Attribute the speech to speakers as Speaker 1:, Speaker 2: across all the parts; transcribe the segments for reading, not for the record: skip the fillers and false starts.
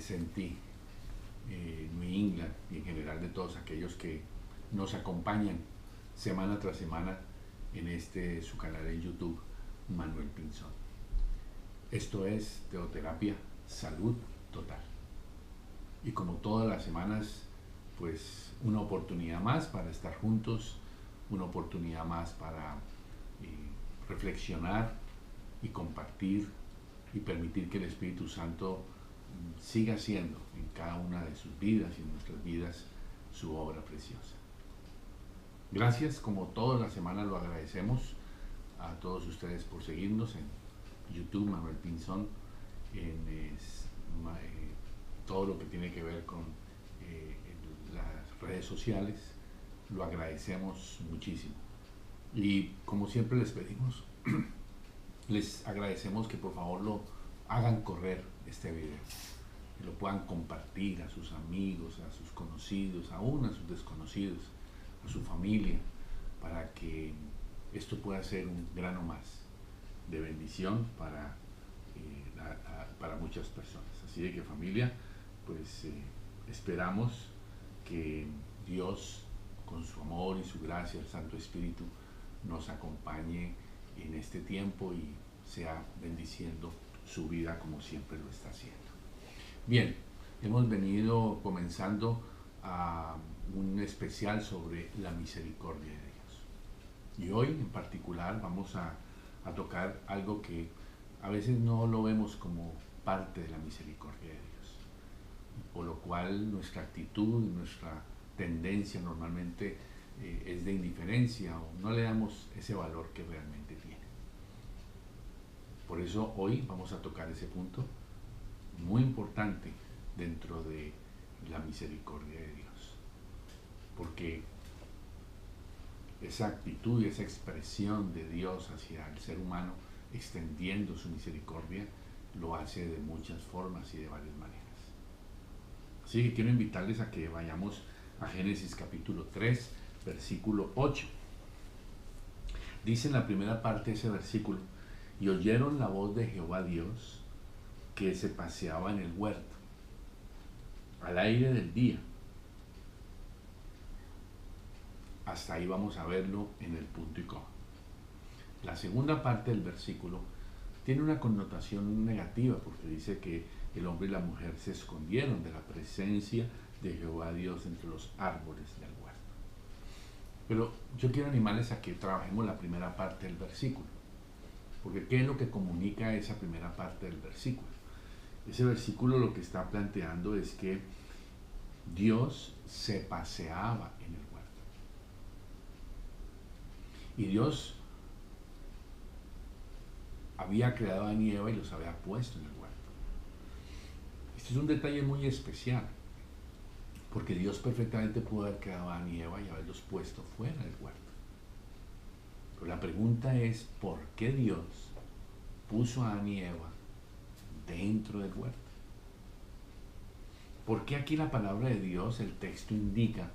Speaker 1: Sentí, New England y en general de todos aquellos que nos acompañan semana tras semana en su canal en YouTube, Manuel Pinzón. Esto es Teoterapia Salud Total. Y como todas las semanas, pues una oportunidad más para estar juntos, una oportunidad más para reflexionar y compartir y permitir que el Espíritu Santo siga siendo en cada una de sus vidas y en nuestras vidas su obra preciosa. Gracias, como todas las semanas lo agradecemos a todos ustedes por seguirnos en YouTube, Manuel Pinzón, en todo lo que tiene que ver con las redes sociales. Lo agradecemos muchísimo. Y como siempre les pedimos, les agradecemos que por favor lo hagan correr este video, que lo puedan compartir a sus amigos, a sus conocidos, aún a sus desconocidos, a su familia, para que esto pueda ser un grano más de bendición para muchas personas. Así de que, familia, pues esperamos que Dios, con su amor y su gracia, el Santo Espíritu, nos acompañe en este tiempo y sea bendiciendo su vida como siempre lo está haciendo. Bien, hemos venido comenzando a un especial sobre la misericordia de Dios. Y hoy en particular vamos a tocar algo que a veces no lo vemos como parte de la misericordia de Dios, por lo cual nuestra actitud, nuestra tendencia normalmente es de indiferencia o no le damos ese valor que realmente tiene. Por eso hoy vamos a tocar ese punto muy importante dentro de la misericordia de Dios, porque esa actitud y esa expresión de Dios hacia el ser humano, extendiendo su misericordia, lo hace de muchas formas y de varias maneras. Así que quiero invitarles a que vayamos a Génesis capítulo 3, versículo 8. Dice en la primera parte de ese versículo: y oyeron la voz de Jehová Dios que se paseaba en el huerto al aire del día. Hasta ahí vamos a verlo en el punto y coma. La segunda parte del versículo tiene una connotación negativa porque dice que el hombre y la mujer se escondieron de la presencia de Jehová Dios entre los árboles del huerto. Pero yo quiero animarles a que trabajemos la primera parte del versículo, porque ¿qué es lo que comunica esa primera parte del versículo? Ese versículo lo que está planteando es que Dios se paseaba en el huerto. Y Dios había creado a Adán y Eva y los había puesto en el huerto. Este es un detalle muy especial, porque Dios perfectamente pudo haber creado a Adán y Eva y haberlos puesto fuera del huerto. Pero la pregunta es, ¿por qué Dios puso a Adán y Eva dentro del huerto? ¿Por qué aquí la palabra de Dios, el texto indica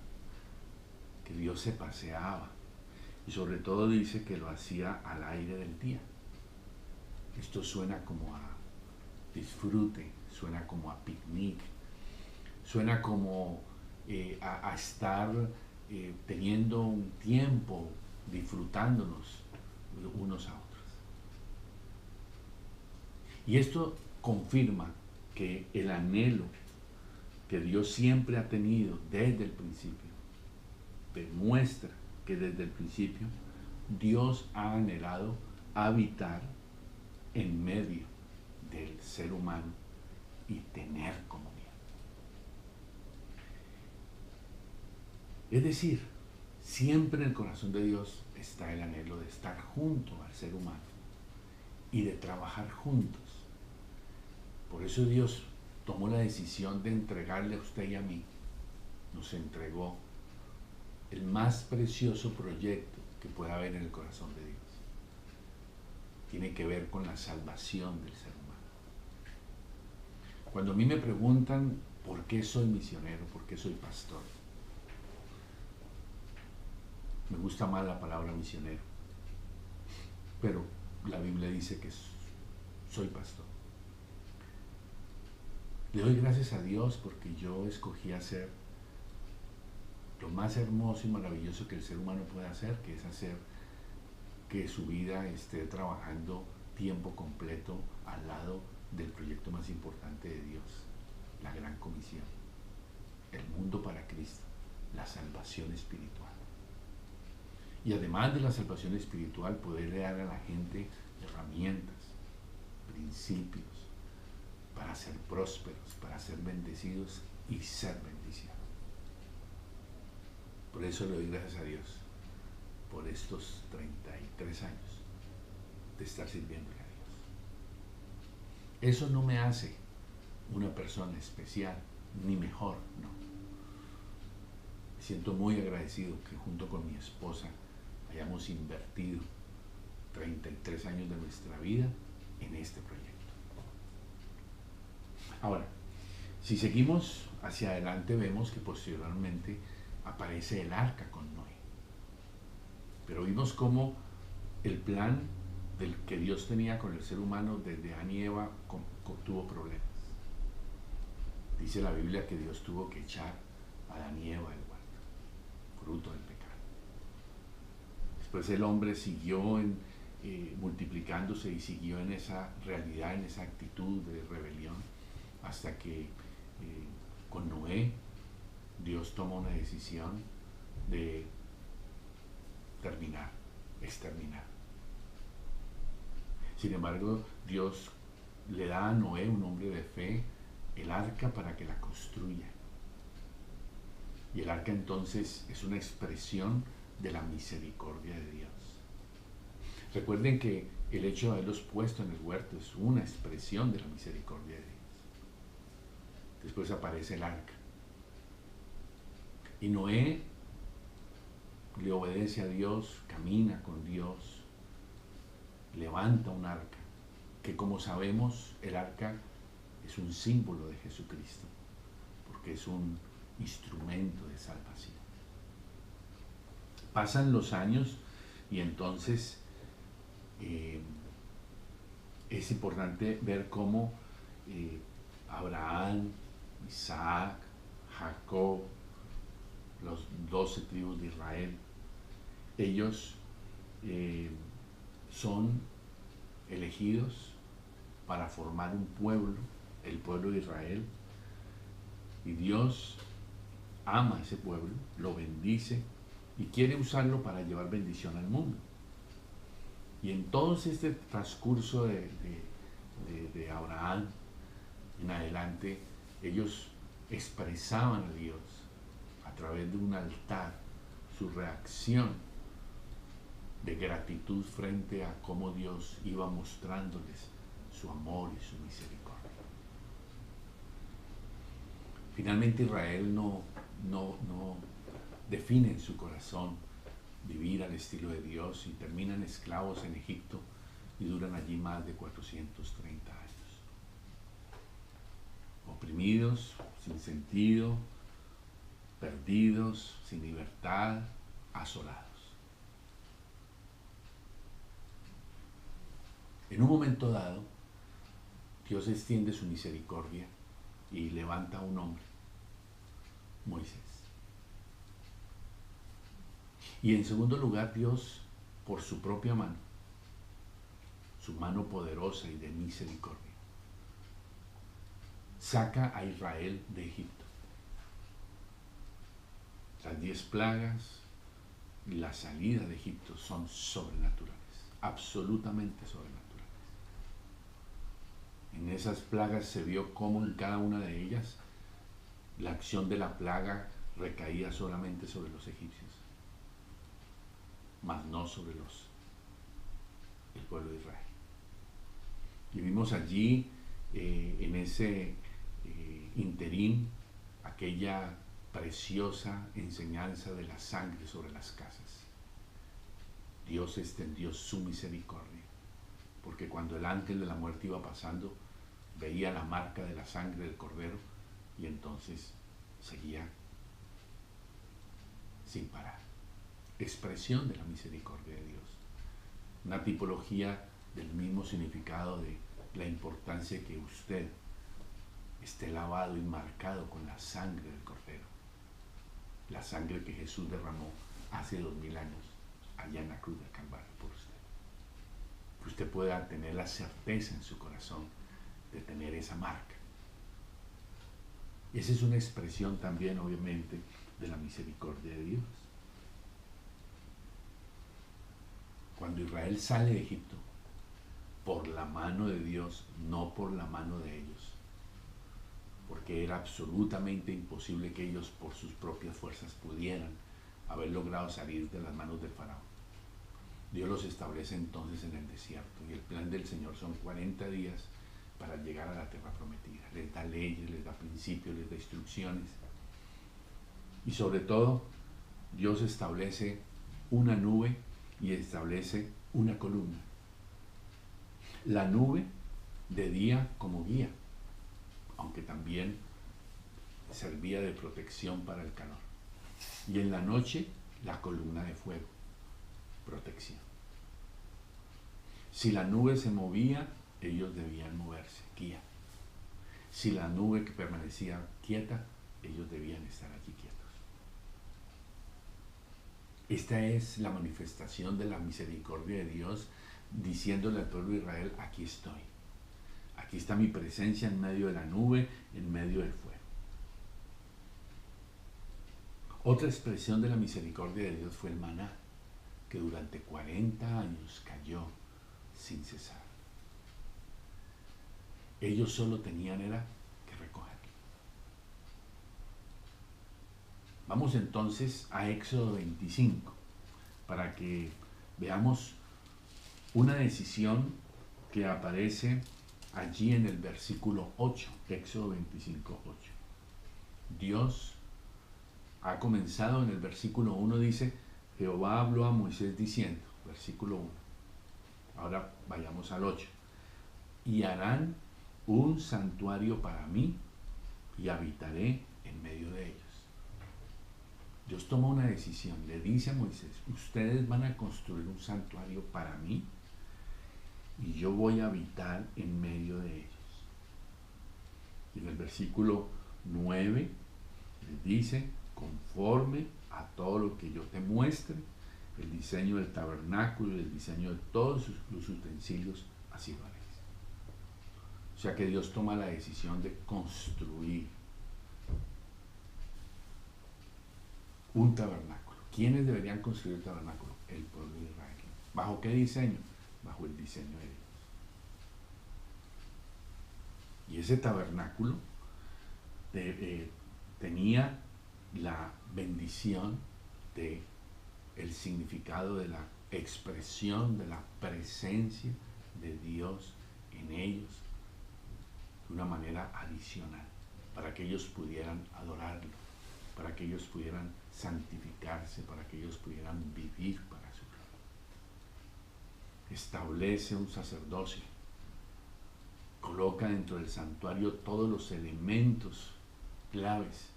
Speaker 1: que Dios se paseaba? Y sobre todo dice que lo hacía al aire del día. Esto suena como a disfrute, suena como a picnic, suena como a estar teniendo un tiempo, disfrutándonos unos a otros. Y esto confirma que el anhelo que Dios siempre ha tenido desde el principio demuestra que desde el principio Dios ha anhelado habitar en medio del ser humano y tener comunión. Es decir, siempre en el corazón de Dios está el anhelo de estar junto al ser humano y de trabajar juntos. Por eso Dios tomó la decisión de entregarle a usted y a mí, nos entregó el más precioso proyecto que pueda haber en el corazón de Dios. Tiene que ver con la salvación del ser humano. Cuando a mí me preguntan por qué soy misionero, por qué soy pastor, me gusta más la palabra misionero, pero la Biblia dice que soy pastor. Le doy gracias a Dios porque yo escogí hacer lo más hermoso y maravilloso que el ser humano puede hacer, que es hacer que su vida esté trabajando tiempo completo al lado del proyecto más importante de Dios, la Gran Comisión, el mundo para Cristo, la salvación espiritual. Y además de la salvación espiritual, poderle dar a la gente herramientas, principios, para ser prósperos, para ser bendecidos y ser bendición. Por eso le doy gracias a Dios por estos 33 años de estar sirviéndole a Dios. Eso no me hace una persona especial ni mejor, no. Me siento muy agradecido que junto con mi esposa hayamos invertido 33 años de nuestra vida en este proyecto. Ahora, si seguimos hacia adelante, vemos que posteriormente aparece el arca con Noé. Pero vimos cómo el plan del que Dios tenía con el ser humano desde Adán y Eva tuvo problemas. Dice la Biblia que Dios tuvo que echar a Adán y Eva del huerto, fruto del pecado. Después el hombre siguió multiplicándose y siguió en esa realidad, en esa actitud de rebelión, hasta que con Noé Dios toma una decisión de exterminar. Sin embargo, Dios le da a Noé, un hombre de fe, el arca para que la construya. Y el arca entonces es una expresión de la misericordia de Dios. Recuerden que el hecho de haberlos puesto en el huerto es una expresión de la misericordia de Dios. Después aparece el arca. Y Noé le obedece a Dios, camina con Dios, levanta un arca, que como sabemos el arca es un símbolo de Jesucristo, porque es un instrumento de salvación. Pasan los años y entonces es importante ver cómo Abraham, Isaac, Jacob, los 12 tribus de Israel, ellos son elegidos para formar un pueblo, el pueblo de Israel, y Dios ama a ese pueblo, lo bendice y quiere usarlo para llevar bendición al mundo. Y entonces este transcurso de Abraham en adelante, ellos expresaban a Dios a través de un altar su reacción de gratitud frente a cómo Dios iba mostrándoles su amor y su misericordia. Finalmente Israel no define en su corazón vivir al estilo de Dios y terminan esclavos en Egipto y duran allí más de 430 años. Oprimidos, sin sentido, perdidos, sin libertad, asolados. En un momento dado, Dios extiende su misericordia y levanta a un hombre, Moisés. Y en segundo lugar, Dios, por su propia mano, su mano poderosa y de misericordia, saca a Israel de Egipto. Las 10 plagas y la salida de Egipto son sobrenaturales, absolutamente sobrenaturales. En esas plagas se vio cómo en cada una de ellas la acción de la plaga recaía solamente sobre los egipcios, mas no sobre el pueblo de Israel. Y vimos allí en ese interín aquella preciosa enseñanza de la sangre sobre las casas. Dios extendió su misericordia, porque cuando el ángel de la muerte iba pasando, veía la marca de la sangre del cordero y entonces seguía sin parar. Expresión de la misericordia de Dios. Una tipología del mismo significado de la importancia que usted esté lavado y marcado con la sangre del Cordero, la sangre que Jesús derramó hace 2000 años allá en la cruz del Calvario por usted. Que usted pueda tener la certeza en su corazón de tener esa marca. Esa es una expresión también, obviamente, de la misericordia de Dios. Cuando Israel sale de Egipto, por la mano de Dios, no por la mano de ellos, porque era absolutamente imposible que ellos por sus propias fuerzas pudieran haber logrado salir de las manos del faraón. Dios los establece entonces en el desierto y el plan del Señor son 40 días para llegar a la tierra prometida. Les da leyes, les da principios, les da instrucciones y sobre todo Dios establece una nube y establece una columna. La nube de día como guía, aunque también servía de protección para el calor. Y en la noche, la columna de fuego, protección. Si la nube se movía, ellos debían moverse, guía. Si la nube que permanecía quieta, ellos debían estar allí quietos. Esta es la manifestación de la misericordia de Dios, diciéndole al pueblo de Israel, aquí estoy. Aquí está mi presencia en medio de la nube, en medio del fuego. Otra expresión de la misericordia de Dios fue el maná, que durante 40 años cayó sin cesar. Ellos solo tenían era que recogerlo. Vamos entonces a Éxodo 25, para que veamos una decisión que aparece allí en el versículo 8, Éxodo 25, 8. Dios ha comenzado en el versículo 1, dice, Jehová habló a Moisés diciendo, versículo 1. Ahora vayamos al 8. Y harán un santuario para mí y habitaré en medio de ellos. Dios toma una decisión, le dice a Moisés, ustedes van a construir un santuario para mí y yo voy a habitar en medio de ellos. Y en el versículo 9 les dice, conforme a todo lo que yo te muestre, el diseño del tabernáculo y el diseño de todos los utensilios, así lo haréis. O sea que Dios toma la decisión de construir un tabernáculo. ¿Quiénes deberían construir el tabernáculo? El pueblo de Israel. ¿Bajo qué diseño? Bajo el diseño de Dios. Y ese tabernáculo tenía la bendición de el significado de la expresión de la presencia de Dios en ellos de una manera adicional, para que ellos pudieran adorarlo, para que ellos pudieran santificarse, para que ellos pudieran vivir para su gloria. Establece un sacerdocio, coloca dentro del santuario todos los elementos claves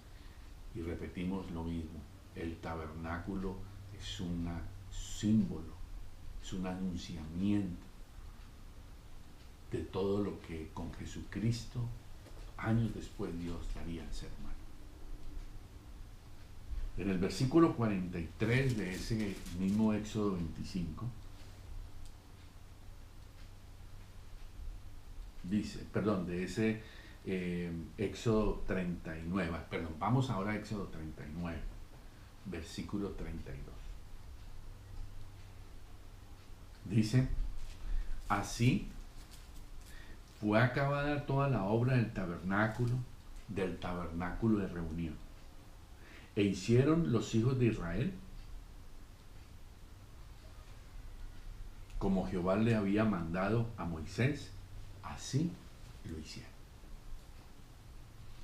Speaker 1: y repetimos lo mismo, el tabernáculo es un símbolo, es un anunciamiento de todo lo que con Jesucristo años después Dios daría al ser humano. En el versículo 43 de ese mismo Éxodo 25 dice, perdón, de ese Éxodo 39, perdón, vamos ahora a Éxodo 39, versículo 32. Dice, así fue acabada toda la obra del tabernáculo de reunión. E hicieron los hijos de Israel como Jehová le había mandado a Moisés, así lo hicieron.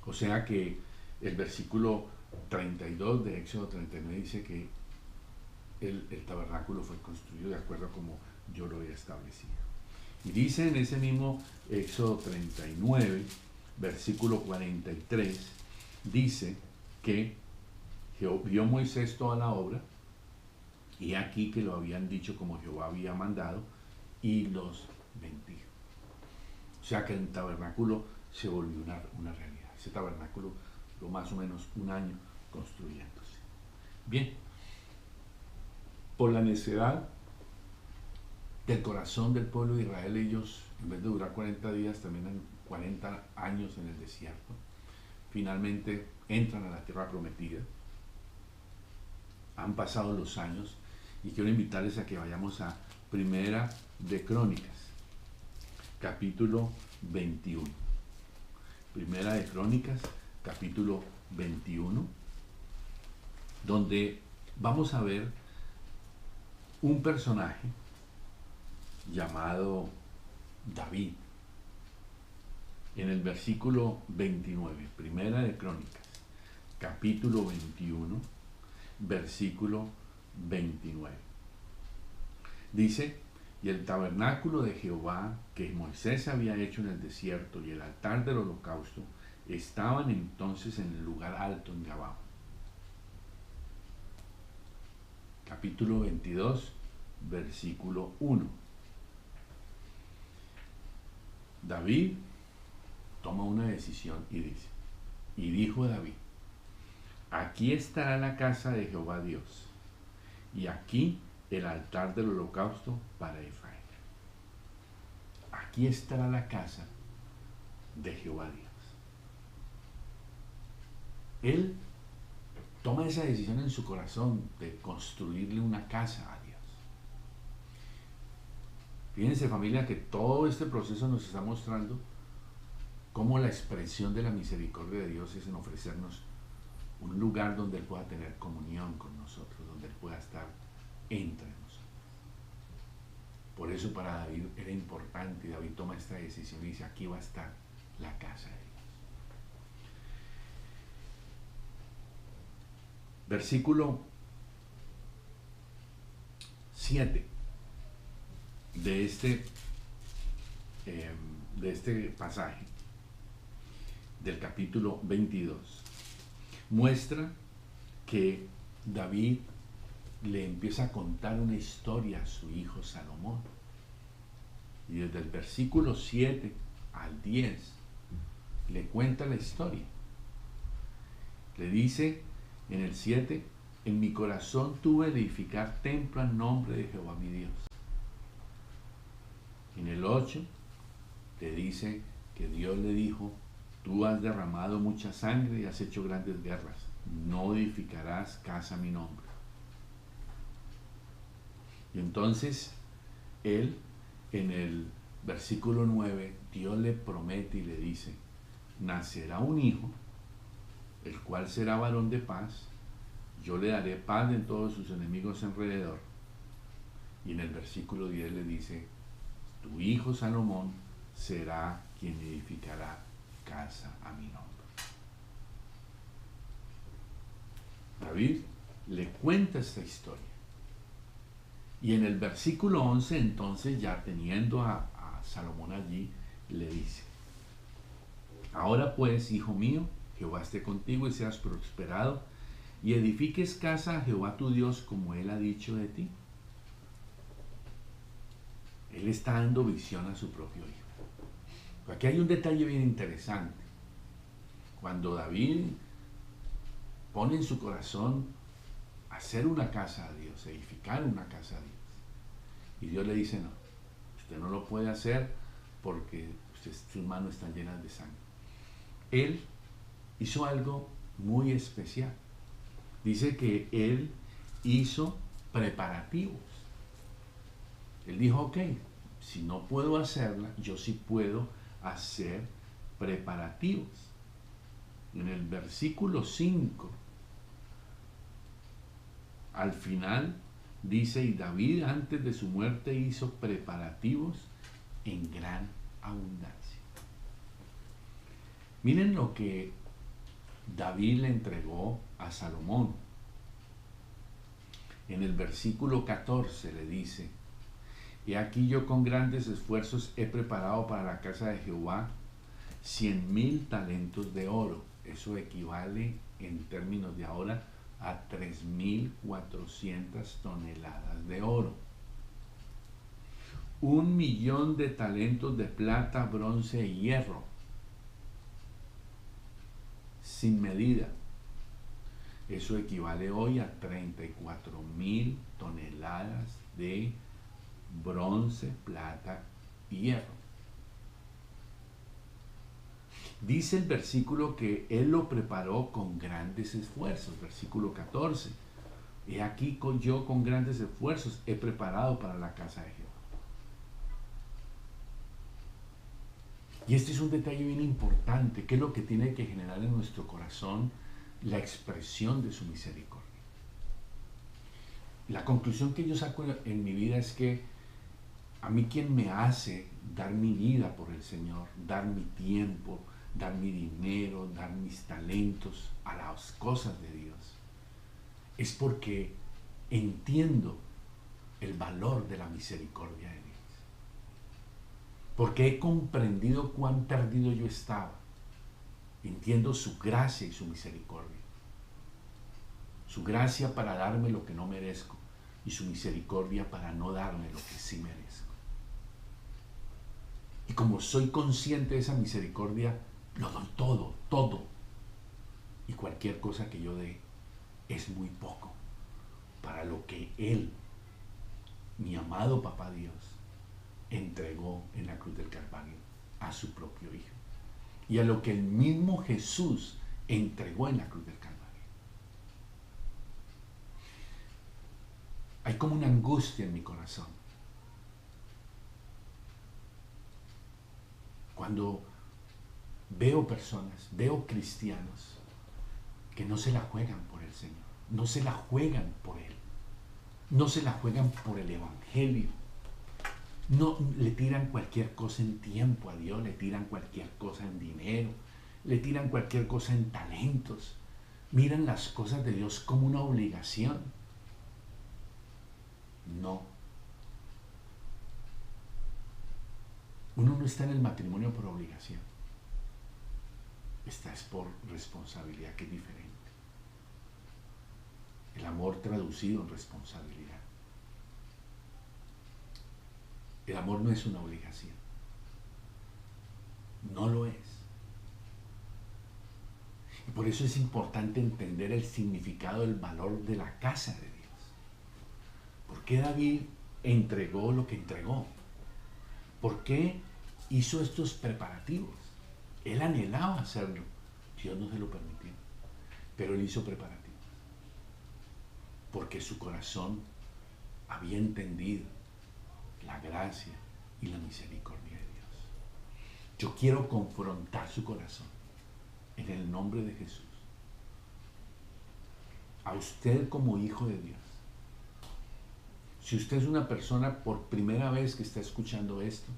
Speaker 1: O sea que el versículo 32 de Éxodo 39 dice que el tabernáculo fue construido de acuerdo a como yo lo había establecido. Y dice en ese mismo Éxodo 39, versículo 43, dice que vio Moisés toda la obra, y aquí que lo habían dicho como Jehová había mandado, y los bendijo. O sea que el tabernáculo se volvió una realidad. Ese tabernáculo duró más o menos un año construyéndose. Bien, por la necedad del corazón del pueblo de Israel, ellos, en vez de durar 40 días, terminan 40 años en el desierto. Finalmente entran a la tierra prometida. Han pasado los años y quiero invitarles a que vayamos a Primera de Crónicas, capítulo 21. Primera de Crónicas, capítulo 21, donde vamos a ver un personaje llamado David. En el versículo 29, Primera de Crónicas, capítulo 21, versículo 29. Dice: y el tabernáculo de Jehová que Moisés había hecho en el desierto y el altar del holocausto estaban entonces en el lugar alto en Gabá. Capítulo 22, versículo 1. David toma una decisión y dice: y dijo David, aquí estará la casa de Jehová Dios, y aquí el altar del holocausto para Israel. Aquí estará la casa de Jehová Dios. Él toma esa decisión en su corazón de construirle una casa a Dios. Fíjense, familia, que todo este proceso nos está mostrando cómo la expresión de la misericordia de Dios es en ofrecernos un lugar donde Él pueda tener comunión con nosotros, donde Él pueda estar entre nosotros. Por eso para David era importante, y David toma esta decisión y dice: aquí va a estar la casa de Dios. Versículo 7 de este pasaje del capítulo 22 muestra que David le empieza a contar una historia a su hijo Salomón. Y desde el versículo 7 al 10 le cuenta la historia. Le dice en el 7: en mi corazón tuve de edificar templo al nombre de Jehová mi Dios. En el 8 te dice que Dios le dijo: tú has derramado mucha sangre y has hecho grandes guerras, no edificarás casa a mi nombre. Y entonces él, en el versículo 9, Dios le promete y le dice: nacerá un hijo, el cual será varón de paz, yo le daré paz en todos sus enemigos alrededor. Y en el versículo 10 le dice: tu hijo Salomón será quien edificará casa a mi nombre. David le cuenta esta historia. Y en el versículo 11, entonces, ya teniendo a Salomón allí, le dice: ahora pues, hijo mío, Jehová esté contigo y seas prosperado, y edifiques casa a Jehová tu Dios como Él ha dicho de ti. Él está dando visión a su propio hijo. Aquí hay un detalle bien interesante. Cuando David pone en su corazón hacer una casa a Dios, edificar una casa a Dios, y Dios le dice: no, usted no lo puede hacer porque sus manos están llenas de sangre. Él hizo algo muy especial. Dice que él hizo preparativos. Él dijo: ok, si no puedo hacerla, yo sí puedo hacer preparativos. En el versículo 5, al final, dice: y David antes de su muerte hizo preparativos en gran abundancia. Miren lo que David le entregó a Salomón. En el versículo 14 le dice: y aquí yo con grandes esfuerzos he preparado para la casa de Jehová 100,000 talentos de oro. Eso equivale en términos de ahora a 3,400 toneladas de oro. 1,000,000 de talentos de plata, bronce y hierro. sin medida. Eso equivale hoy a 34.000 toneladas de bronce, plata y hierro. Dice el versículo que Él lo preparó con grandes esfuerzos, versículo 14. He aquí yo con grandes esfuerzos he preparado para la casa de Jehová. Y este es un detalle bien importante, que es lo que tiene que generar en nuestro corazón la expresión de su misericordia. La conclusión que yo saco en mi vida es que a mí quien me hace dar mi vida por el Señor, dar mi tiempo, dar mi dinero, dar mis talentos a las cosas de Dios, es porque entiendo el valor de la misericordia de Dios. Porque he comprendido cuán perdido yo estaba. Entiendo su gracia y su misericordia. Su gracia para darme lo que no merezco y su misericordia para no darme lo que sí merezco. Y como soy consciente de esa misericordia, lo doy todo, todo. Y cualquier cosa que yo dé es muy poco para lo que Él, mi amado Papá Dios, entregó en la cruz del Calvario a su propio Hijo. Y a lo que el mismo Jesús entregó en la cruz del Calvario. Hay como una angustia en mi corazón cuando veo personas, veo cristianos que no se la juegan por el Señor, no se la juegan por Él, no se la juegan por el Evangelio, no le tiran cualquier cosa en tiempo a Dios, le tiran cualquier cosa en dinero, le tiran cualquier cosa en talentos, miran las cosas de Dios como una obligación. No. Uno no está en el matrimonio por obligación. Esta es por responsabilidad, que es diferente. El amor traducido en responsabilidad. El amor no es una obligación. No lo es. Y por eso es importante entender el significado del valor de la casa de Dios. ¿Por qué David entregó lo que entregó? ¿Por qué hizo estos preparativos? Él anhelaba hacerlo. Dios no se lo permitió. Pero él hizo preparativos. Porque su corazón había entendido la gracia y la misericordia de Dios. Yo quiero confrontar su corazón en el nombre de Jesús. A usted como hijo de Dios. Si usted es una persona por primera vez que está escuchando esto,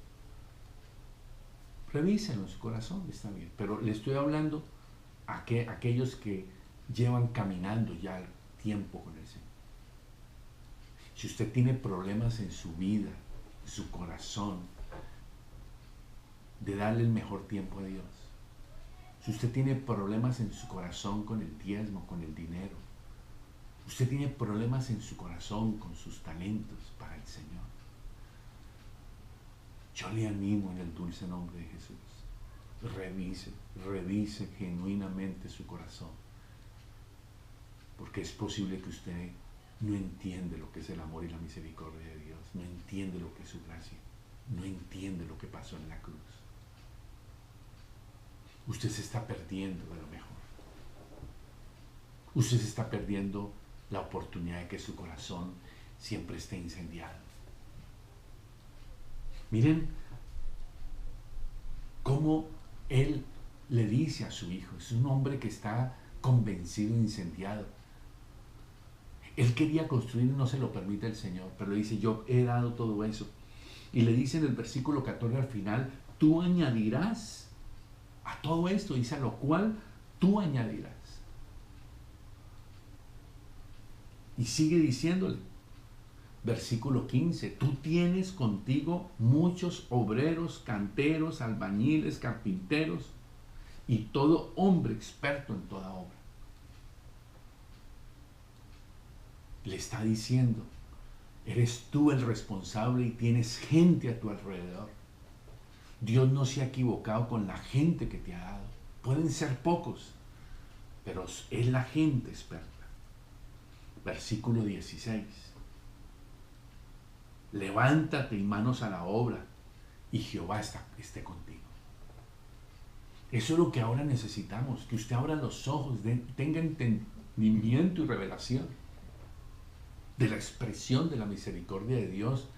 Speaker 1: revíselo en su corazón, está bien. Pero le estoy hablando a aquellos que llevan caminando ya tiempo con el Señor. Si usted tiene problemas en su vida, en su corazón, de darle el mejor tiempo a Dios. Si usted tiene problemas en su corazón con el diezmo, con el dinero. Usted tiene problemas en su corazón con sus talentos para el Señor. Yo le animo en el dulce nombre de Jesús. Revise genuinamente su corazón. Porque es posible que usted no entiende lo que es el amor y la misericordia de Dios. No entiende lo que es su gracia. No entiende lo que pasó en la cruz. Usted se está perdiendo de lo mejor. Usted se está perdiendo la oportunidad de que su corazón siempre esté incendiado. Miren cómo él le dice a su hijo, es un hombre que está convencido, incendiado. Él quería construir y no se lo permite el Señor, pero le dice, yo he dado todo eso. Y le dice en el versículo 14 al final, tú añadirás a todo esto, dice, a lo cual tú añadirás. Y sigue diciéndole, versículo 15, tú tienes contigo muchos obreros, canteros, albañiles, carpinteros y todo hombre experto en toda obra. Le está diciendo, eres tú el responsable y tienes gente a tu alrededor. Dios no se ha equivocado con la gente que te ha dado. Pueden ser pocos, pero es la gente experta. Versículo 16. Levántate y manos a la obra, y Jehová esté contigo. Eso es lo que ahora necesitamos, que usted abra los ojos, tenga entendimiento y revelación de la expresión de la misericordia de Dios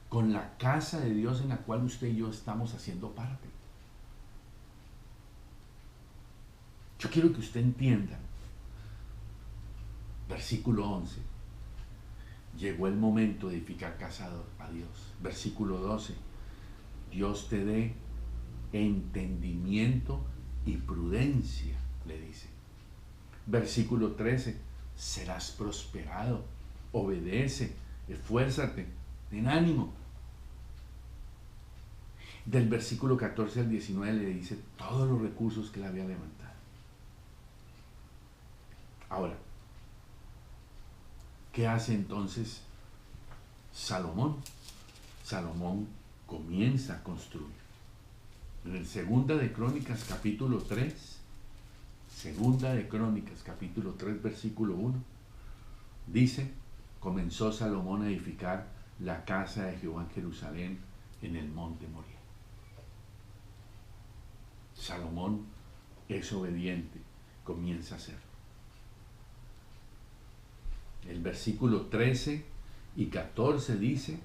Speaker 1: con la casa de Dios en la cual usted y yo estamos haciendo parte. Yo quiero que usted entienda, versículo 11, llegó el momento de edificar casa a Dios. Versículo 12, Dios te dé entendimiento y prudencia, le dice. Versículo 13, serás prosperado, obedece, esfuérzate, ten ánimo. Del versículo 14 al 19 le dice todos los recursos que le había levantado. Ahora, ¿qué hace entonces Salomón? Salomón comienza a construir. En el Segunda de Crónicas capítulo 3, Segunda de Crónicas capítulo 3 versículo 1, dice, comenzó Salomón a edificar la casa de Jehová en Jerusalén en el monte Moriah. Salomón es obediente, comienza a hacerlo. El versículo 13 y 14 dice,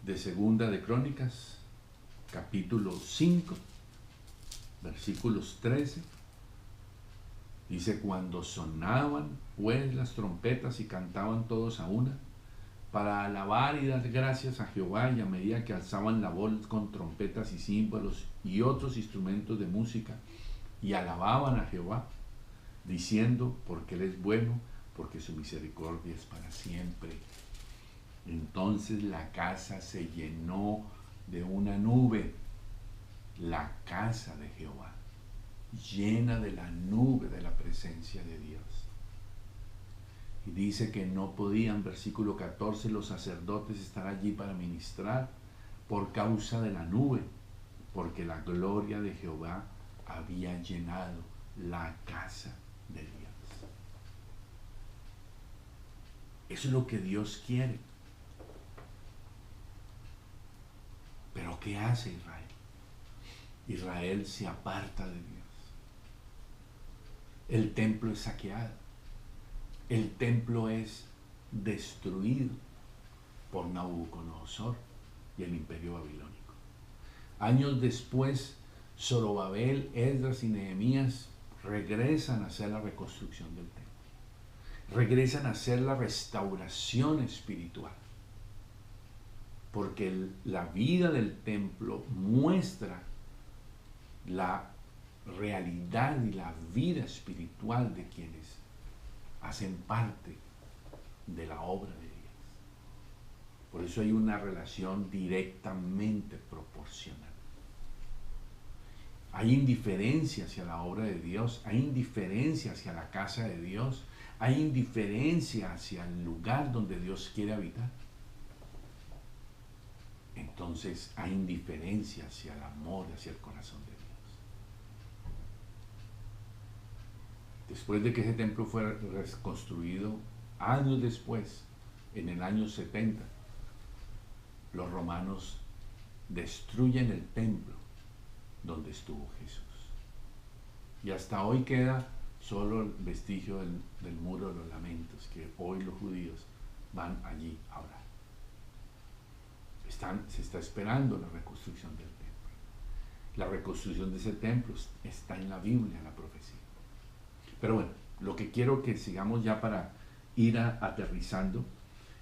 Speaker 1: de Segunda de Crónicas, capítulo 5, versículos 13, dice, cuando sonaban pues las trompetas y cantaban todos a una, para alabar y dar gracias a Jehová, y a medida que alzaban la voz con trompetas y címbalos y otros instrumentos de música, y alababan a Jehová, diciendo, porque Él es bueno, porque su misericordia es para siempre. Entonces la casa se llenó de una nube, la casa de Jehová, llena de la nube de la presencia de Dios. Y dice que no podían, versículo 14, los sacerdotes estar allí para ministrar por causa de la nube, porque la gloria de Jehová había llenado la casa de Dios. Eso es lo que Dios quiere. Pero ¿qué hace Israel? Israel se aparta de Dios. El templo es saqueado. El templo es destruido por Nabucodonosor y el imperio babilónico. Años después, Zorobabel, Esdras y Nehemías regresan a hacer la reconstrucción del templo. Regresan a hacer la restauración espiritual. Porque la vida del templo muestra la realidad y la vida espiritual de quienes hacen parte de la obra de Dios. Por eso hay una relación directamente proporcional. Hay indiferencia hacia la obra de Dios, hay indiferencia hacia la casa de Dios, hay indiferencia hacia el lugar donde Dios quiere habitar. Entonces hay indiferencia hacia el amor, hacia el corazón de Dios. Después de que ese templo fuera reconstruido, años después, en el año 70, los romanos destruyen el templo donde estuvo Jesús. Y hasta hoy queda solo el vestigio del muro de los lamentos, que hoy los judíos van allí a orar. Se está esperando la reconstrucción del templo. La reconstrucción de ese templo está en la Biblia, en la profecía. Pero bueno, lo que quiero que sigamos ya para ir aterrizando,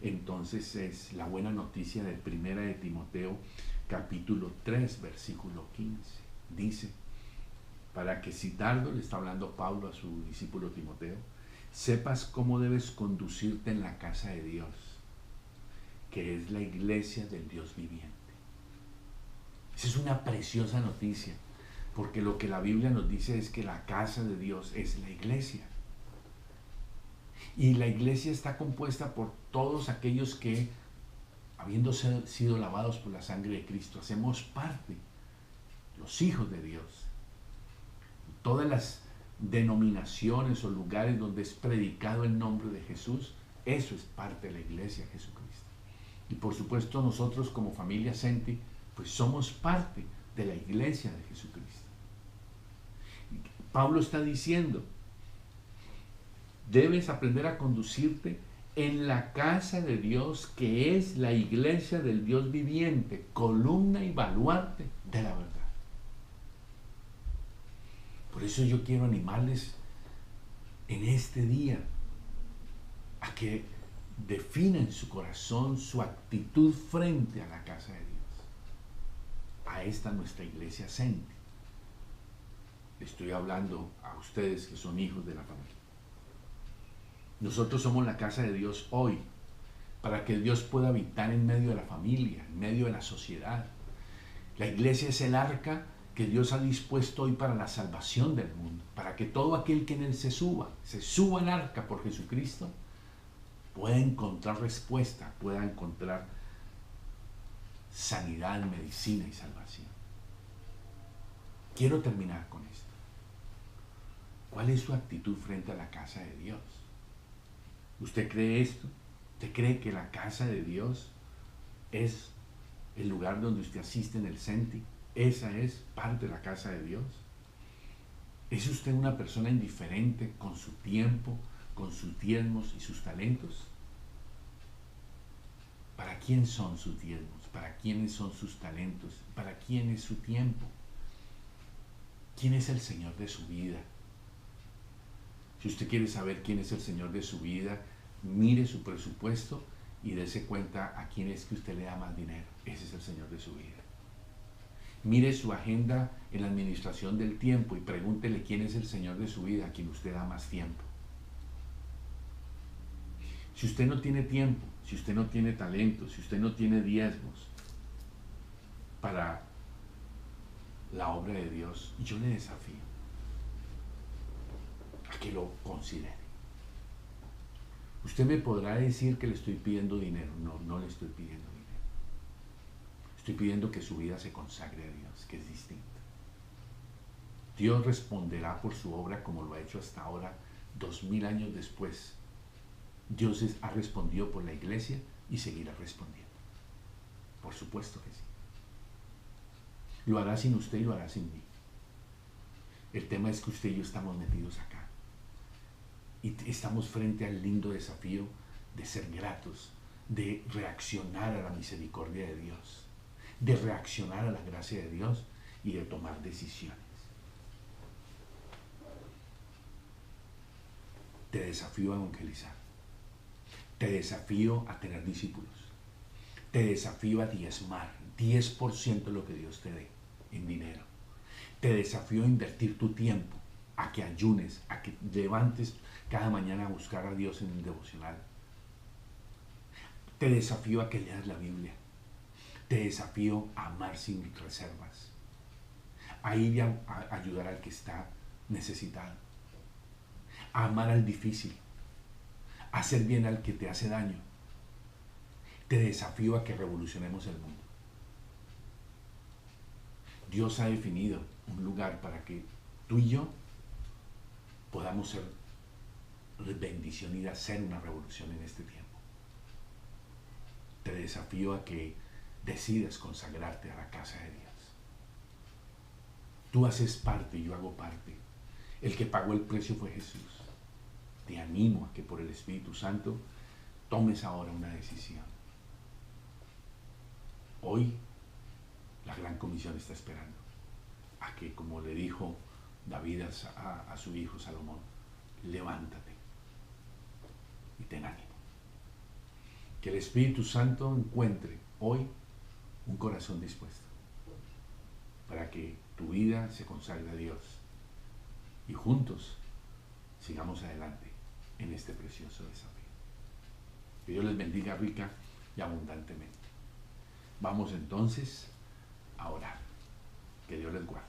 Speaker 1: entonces es la buena noticia de Primera de Timoteo, capítulo 3, versículo 15. Dice, para que si tardo, le está hablando Pablo a su discípulo Timoteo, sepas cómo debes conducirte en la casa de Dios, que es la iglesia del Dios viviente. Esa es una preciosa noticia, porque lo que la Biblia nos dice es que la casa de Dios es la iglesia. Y la iglesia está compuesta por todos aquellos que, habiendo sido lavados por la sangre de Cristo, hacemos parte, los hijos de Dios, todas las denominaciones o lugares donde es predicado el nombre de Jesús, eso es parte de la iglesia de Jesucristo. Y por supuesto nosotros como familia Senti, pues somos parte de la iglesia de Jesucristo. Pablo está diciendo, debes aprender a conducirte en la casa de Dios, que es la iglesia del Dios viviente, columna y baluarte de la verdad. Por eso yo quiero animarles en este día a que definan en su corazón su actitud frente a la casa de Dios, a esta nuestra iglesia Senti. Estoy hablando a ustedes que son hijos de la familia. Nosotros somos la casa de Dios hoy, para que Dios pueda habitar en medio de la familia, en medio de la sociedad. La iglesia es el arca que Dios ha dispuesto hoy para la salvación del mundo, para que todo aquel que en él se suba al arca por Jesucristo, pueda encontrar respuesta, pueda encontrar sanidad, medicina y salvación. Quiero terminar con esto. ¿Cuál es su actitud frente a la casa de Dios? ¿Usted cree esto? ¿Usted cree que la casa de Dios es el lugar donde usted asiste en el Senti? ¿Esa es parte de la casa de Dios? ¿Es usted una persona indiferente con su tiempo, con sus diezmos y sus talentos? ¿Para quién son sus diezmos? ¿Para quiénes son sus talentos? ¿Para quién es su tiempo? ¿Quién es el Señor de su vida? Si usted quiere saber quién es el Señor de su vida, mire su presupuesto y dése cuenta a quién es que usted le da más dinero. Ese es el Señor de su vida. Mire su agenda en la administración del tiempo y pregúntele quién es el Señor de su vida, a quien usted da más tiempo. Si usted no tiene tiempo, si usted no tiene talento, si usted no tiene diezmos para la obra de Dios, yo le desafío a que lo considere. Usted me podrá decir que le estoy pidiendo dinero. No, no le estoy pidiendo dinero. Estoy pidiendo que su vida se consagre a Dios, que es distinto. Dios responderá por su obra como lo ha hecho hasta ahora, 2000 años después. Dios ha respondido por la iglesia y seguirá respondiendo. Por supuesto que sí. Lo hará sin usted y lo hará sin mí. El tema es que usted y yo estamos metidos acá. Y estamos frente al lindo desafío de ser gratos, de reaccionar a la misericordia de Dios, de reaccionar a la gracia de Dios y de tomar decisiones. Te desafío a evangelizar. Te desafío a tener discípulos. Te desafío a diezmar 10% de lo que Dios te dé en dinero. Te desafío a invertir tu tiempo, a que ayunes, a que levantes cada mañana a buscar a Dios en el devocional. Te desafío a que leas la Biblia. Te desafío a amar sin reservas, a ir a ayudar al que está necesitado, a amar al difícil, a hacer bien al que te hace daño. Te desafío a que revolucionemos el mundo. Dios ha definido un lugar para que tú y yo podamos ser bendición y hacer una revolución en este tiempo. Te desafío a que decidas consagrarte a la casa de Dios. Tú haces parte, yo hago parte. El que pagó el precio fue Jesús. Te animo a que por el Espíritu Santo tomes ahora una decisión. Hoy la gran comisión está esperando a que, como le dijo David a su hijo Salomón, levántate y ten ánimo. Que el Espíritu Santo encuentre hoy un corazón dispuesto para que tu vida se consagre a Dios y juntos sigamos adelante en este precioso desafío. Que Dios les bendiga rica y abundantemente. Vamos entonces a orar. Que Dios les guarde.